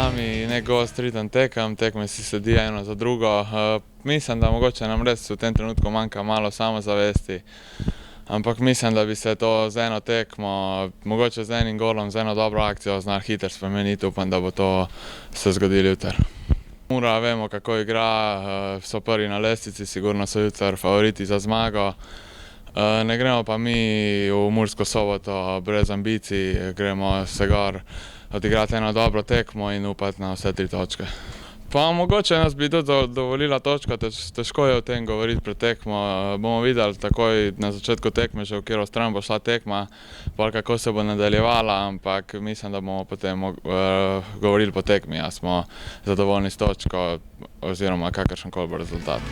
nami nek gost ritem tekem, tekme si sledijo eno za drugo. Mislim, da mogoče nam res v tem trenutku manjka malo samozavesti, ampak mislim, da bi se to z eno tekmo, mogoče z enim golom, z eno dobro akcijo znalo hitro spremeniti. Upam, da bo to se zgodilo jutri. Mura, vemo, kako igra, so prvi na lestvici, sigurno so jutri favoriti za zmago. Ne gremo pa mi v Mursko Soboto brez ambicij, gremo se gor odigrati eno dobro tekmo in upati na vse 3 točke. Pa mogoče nas bi tudi dovolila točka, težko je o tem govoriti pred tekmo. Bomo videli takoj na začetku tekme, že v katero stran bo šla tekma, pol kako se bo nadaljevala, ampak mislim, da bomo potem govorili po tekmi, a smo zadovoljni s točko oziroma kakršenkoli bo rezultat.